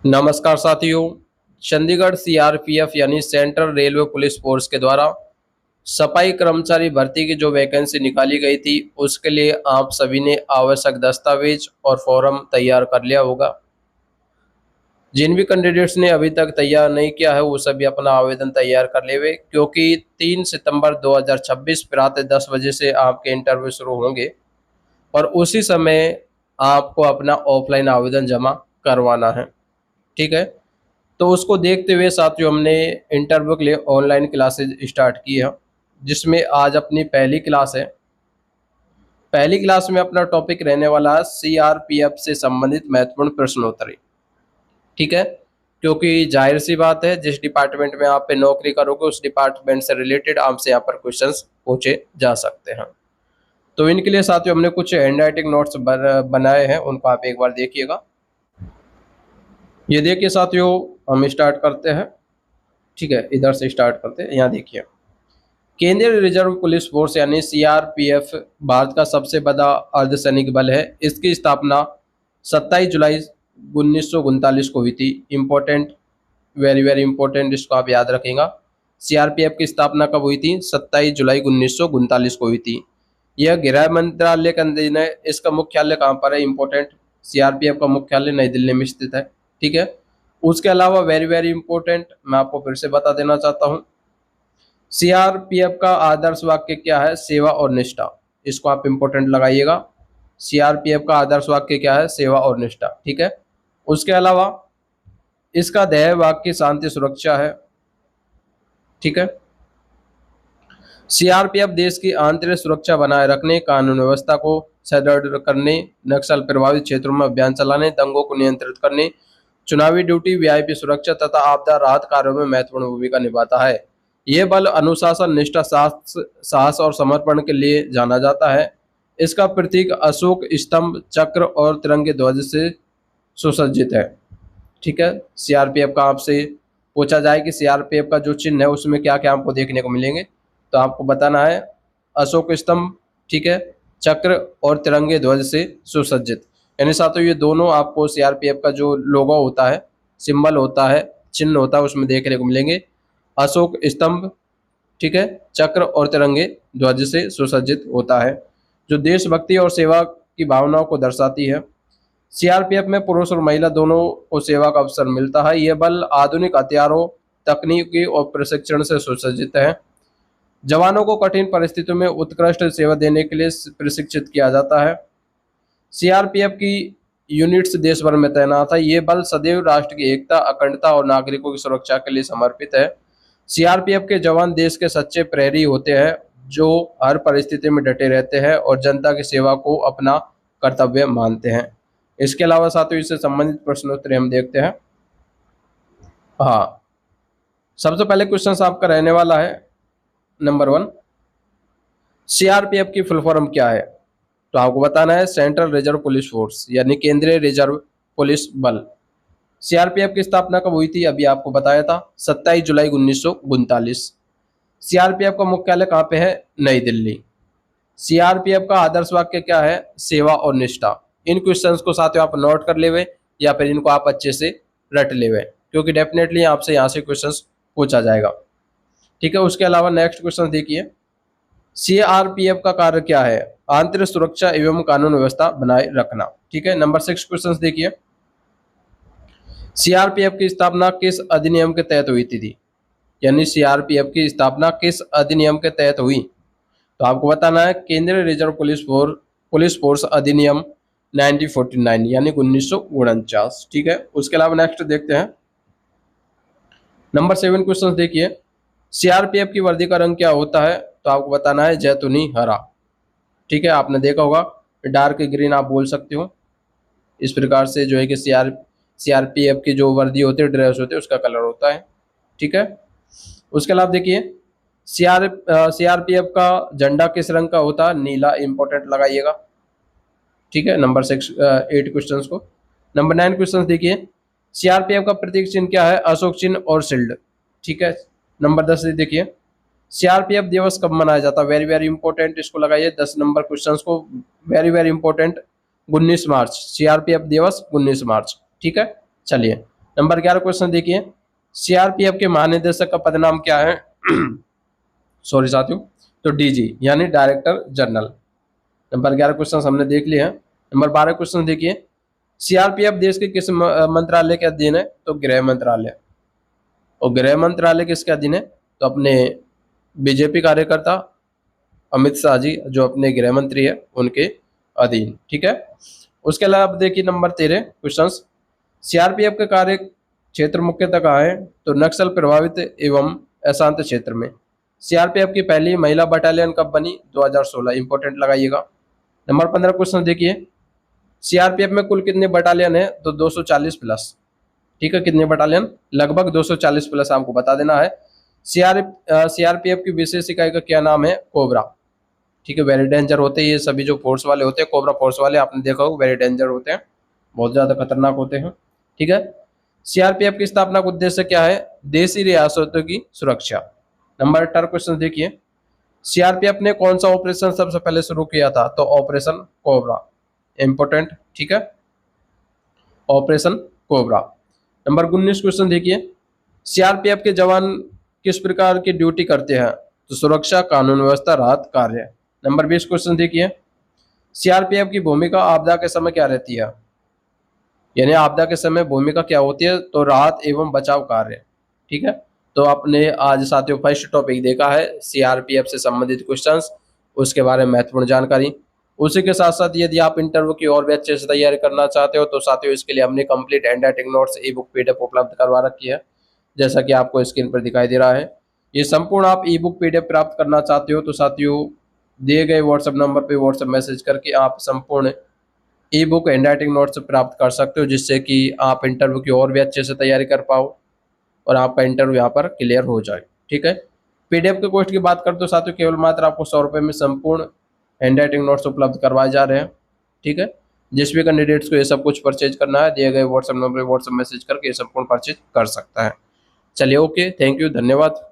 नमस्कार साथियों। चंडीगढ़ सीआरपीएफ यानी सेंट्रल रेलवे पुलिस फोर्स के द्वारा सफाई कर्मचारी भर्ती की जो वैकेंसी निकाली गई थी उसके लिए आप सभी ने आवश्यक दस्तावेज और फॉर्म तैयार कर लिया होगा। जिन भी कैंडिडेट्स ने अभी तक तैयार नहीं किया है वो सभी अपना आवेदन तैयार कर ले हुए, क्योंकि 3 सितंबर 2026 प्रातः 10 बजे से आपके इंटरव्यू शुरू होंगे और उसी समय आपको अपना ऑफलाइन आवेदन जमा करवाना है। ठीक है, तो उसको देखते हुए साथियों हमने इंटरव्यू के लिए ऑनलाइन क्लासेज स्टार्ट की है, जिसमें आज अपनी पहली क्लास है। पहली क्लास में अपना टॉपिक रहने वाला है सीआरपीएफ से संबंधित महत्वपूर्ण प्रश्नोत्तरी। ठीक है, क्योंकि जाहिर सी बात है जिस डिपार्टमेंट में आप पे नौकरी करोगे उस डिपार्टमेंट से रिलेटेड आपसे यहाँ पर क्वेश्चंस पूछे जा सकते हैं। तो इनके लिए साथियों हमने कुछ हैंड राइटिंग नोट्स बनाए हैं, उनको आप एक बार देखिएगा। ये देखिए साथियों, हम स्टार्ट करते हैं। ठीक है, इधर से स्टार्ट करते हैं। यहाँ देखिए, केंद्रीय रिजर्व पुलिस फोर्स यानी सीआरपीएफ भारत का सबसे बड़ा अर्धसैनिक बल है। इसकी स्थापना 27 जुलाई 1939 को हुई थी। इम्पोर्टेंट, वेरी वेरी इंपॉर्टेंट, इसको आप याद रखेंगे। सीआरपीएफ की स्थापना कब हुई थी? 27 जुलाई 1939 को हुई थी। यह गृह मंत्रालय का अधीन है। इसका मुख्यालय कहाँ पर है? इंपॉर्टेंट, सीआरपीएफ का मुख्यालय नई दिल्ली में स्थित है। ठीक है, उसके अलावा वेरी वेरी इंपॉर्टेंट, मैं आपको फिर से बता देना चाहता हूँ, सीआरपीएफ का आदर्श वाक्य क्या है? सेवा और निष्ठा। इसको आप इंपॉर्टेंट लगाइएगा। सीआरपीएफ का आदर्श वाक्य क्या है? सेवा और निष्ठा। ठीक है, उसके अलावा इसका ध्येय वाक्य शांति सुरक्षा है। ठीक है, सीआरपीएफ देश की आंतरिक सुरक्षा बनाए रखने, कानून व्यवस्था को सुदृढ़ करने, नक्सल प्रभावित क्षेत्रों में अभियान चलाने, दंगों को नियंत्रित करने, चुनावी ड्यूटी, वीआईपी सुरक्षा तथा आपदा राहत कार्यों में महत्वपूर्ण भूमिका निभाता है। यह बल अनुशासन, निष्ठा, साहस और समर्पण के लिए जाना जाता है। इसका प्रतीक अशोक स्तंभ, चक्र और तिरंगे ध्वज से सुसज्जित है। ठीक है, सीआरपीएफ का आपसे पूछा जाए कि सीआरपीएफ का जो चिन्ह है उसमें क्या क्या आपको देखने को मिलेंगे, तो आपको बताना है अशोक स्तंभ, ठीक है, चक्र और तिरंगे ध्वज से सुसज्जित। यानी साथियों ये दोनों आपको सीआरपीएफ का जो लोगो होता है, सिंबल होता है, चिन्ह होता है, उसमें देखने को मिलेंगे। अशोक स्तंभ, ठीक है, चक्र और तिरंगे ध्वज से सुसज्जित होता है, जो देशभक्ति और सेवा की भावनाओं को दर्शाती है। सीआरपीएफ में पुरुष और महिला दोनों को सेवा का अवसर मिलता है। यह बल आधुनिक हथियारों, तकनीकी और प्रशिक्षण से सुसज्जित है। जवानों को कठिन परिस्थितियों में उत्कृष्ट सेवा देने के लिए प्रशिक्षित किया जाता है। सीआरपीएफ की यूनिट्स देश भर में तैनात है। ये बल सदैव राष्ट्र की एकता, अखंडता और नागरिकों की सुरक्षा के लिए समर्पित है। सीआरपीएफ के जवान देश के सच्चे प्रहरी होते हैं, जो हर परिस्थिति में डटे रहते हैं और जनता की सेवा को अपना कर्तव्य मानते हैं। इसके अलावा साथियों इससे संबंधित प्रश्नोत्तरी हम देखते हैं। हाँ, सबसे पहले क्वेश्चन आपका रहने वाला है नंबर 1, सीआरपीएफ की फुल फॉर्म क्या है? तो आपको बताना है सेंट्रल रिजर्व पुलिस फोर्स यानी केंद्रीय रिजर्व पुलिस बल। सीआरपीएफ की स्थापना कब हुई थी? अभी आपको बताया था 27 जुलाई 1939। सीआरपीएफ का मुख्यालय कहाँ पे है? नई दिल्ली। सीआरपीएफ का आदर्श वाक्य क्या है? सेवा और निष्ठा। इन क्वेश्चंस को साथियों आप नोट कर लेवे या फिर इनको आप अच्छे से रट लेवे, क्योंकि डेफिनेटली आपसे यहाँ से क्वेश्चंस पूछा जाएगा। ठीक है, उसके अलावा नेक्स्ट क्वेश्चन देखिए, सीआरपीएफ का कार्य क्या है? आंतरिक सुरक्षा एवं कानून व्यवस्था बनाए रखना। ठीक है, नंबर 6 क्वेश्चन देखिए, सीआरपीएफ की स्थापना किस अधिनियम के तहत हुई थी? यानी सीआरपीएफ की स्थापना किस अधिनियम के तहत हुई? तो आपको बताना है केंद्रीय रिजर्व पुलिस फोर्स अधिनियम 1949 यानी 1949। ठीक है, उसके अलावा नेक्स्ट देखते हैं, नंबर 7 क्वेश्चन देखिए, सीआरपीएफ की वर्दी का रंग क्या होता है? तो आपको बताना है जैतूनी हरा। ठीक है, आपने देखा होगा डार्क ग्रीन आप बोल सकते हो। इस प्रकार से जो है कि सीआरपीएफ की जो वर्दी होती है, ड्रेस होती है, उसका कलर होता है। ठीक है, उसके अलावा देखिए सीआरपीएफ का झंडा किस रंग का होता है? नीला। इंपॉर्टेंट लगाइएगा। ठीक है, नंबर 8 क्वेश्चन को। नंबर 9 क्वेश्चन देखिए, सीआरपीएफ का प्रतीक चिन्ह क्या है? अशोक चिन्ह और शील्ड। ठीक है, नंबर 10 देखिए, सीआरपीएफ दिवस कब मनाया जाता है? वेरी वेरी इंपॉर्टेंट, इसको लगाइए 10 नंबर क्वेश्चंस को, वेरी वेरी इंपॉर्टेंट। 19 मार्च, सीआरपीएफ दिवस 19 मार्च। ठीक है, चलिए नंबर 11 क्वेश्चन देखिए, सीआरपीएफ के महानिदेशक का पदनाम क्या है? सॉरी साथियों, तो डीजी यानी डायरेक्टर जनरल। नंबर 11 क्वेश्चन हमने देख लिया है। नंबर 12 क्वेश्चन देखिए, सीआरपीएफ देश के किस मंत्रालय के अधीन है? तो गृह मंत्रालय। और गृह मंत्रालय किसके अधीन है? तो अपने बीजेपी कार्यकर्ता अमित शाह जी जो अपने गृह मंत्री है उनके अधीन। ठीक है। उसके अलावा अब देखिए नंबर 13 क्वेश्चन, सीआरपीएफ के कार्य क्षेत्र मुख्यतः कहाँ है? तो नक्सल प्रभावित एवं अशांत क्षेत्र में। सीआरपीएफ की पहली महिला बटालियन कब बनी? 2016। इंपॉर्टेंट लगाइएगा। नंबर 15 क्वेश्चन देखिए, सीआरपीएफ में कुल कितने बटालियन है? तो 240 प्लस। ठीक है, कितने बटालियन? लगभग 240 प्लस आपको बता देना है। सीआरपीएफ की विशेष इकाई का क्या नाम है? कोबरा। ठीक है, वेरी डेंजर होते हैं ये सभी जो फोर्स वाले होते हैं, कोबरा फोर्स वाले आपने देखा होगा, वेरी डेंजर होते हैं, बहुत ज्यादा खतरनाक होते हैं। ठीक है। सीआरपीएफ की स्थापना का उद्देश्य क्या है? देशी रियासतों की सुरक्षा। नंबर 18 क्वेश्चन देखिए, सीआरपीएफ ने कौन सा ऑपरेशन सबसे पहले शुरू किया था? तो ऑपरेशन कोबरा। इंपोर्टेंट। ठीक है, ऑपरेशन कोबरा। नंबर 19 क्वेश्चन देखिए, सीआरपीएफ के जवान किस प्रकार की ड्यूटी करते हैं? तो सुरक्षा, कानून व्यवस्था, राहत कार्य। नंबर 20 क्वेश्चन देखिए, सीआरपीएफ की भूमिका आपदा के समय क्या रहती है? यानी आपदा के समय भूमिका क्या होती है? तो राहत एवं बचाव कार्य। ठीक है, तो आपने आज साथियों फर्स्ट टॉपिक देखा है सीआरपीएफ से संबंधित क्वेश्चंस, उसके बारे में महत्वपूर्ण जानकारी। उसी के साथ साथ यदि आप इंटरव्यू की और भी अच्छे से तैयारी करना चाहते हो तो साथियों इसके लिए हमने कंप्लीट हैंडराइटिंग नोट्स ई बुक पीडीएफ उपलब्ध करवा रखी है, जैसा कि आपको स्क्रीन पर दिखाई दे रहा है। ये संपूर्ण आप ई बुक पीडीएफ प्राप्त करना चाहते हो तो साथियों दिए गए व्हाट्सएप नंबर पर व्हाट्सएप मैसेज करके आप संपूर्ण ई बुक हैंडराइटिंग नोट्स प्राप्त कर सकते हो, जिससे कि आप इंटरव्यू की और भी अच्छे से तैयारी कर पाओ और आपका इंटरव्यू यहाँ पर क्लियर हो जाए। ठीक है। पीडीएफ के कॉस्ट की बात करते हो साथियों केवल मात्र आपको 100 रुपये में संपूर्ण हैंडराइटिंग नोट्स उपलब्ध करवाए जा रहे हैं। ठीक है, जिस भी कैंडिडेट्स को ये सब कुछ परचेज करना है दिए गए व्हाट्सएप नंबर पर व्हाट्सएप मैसेज करके ये संपूर्ण परचेज कर सकता है। चलिए, ओके, थैंक यू, धन्यवाद।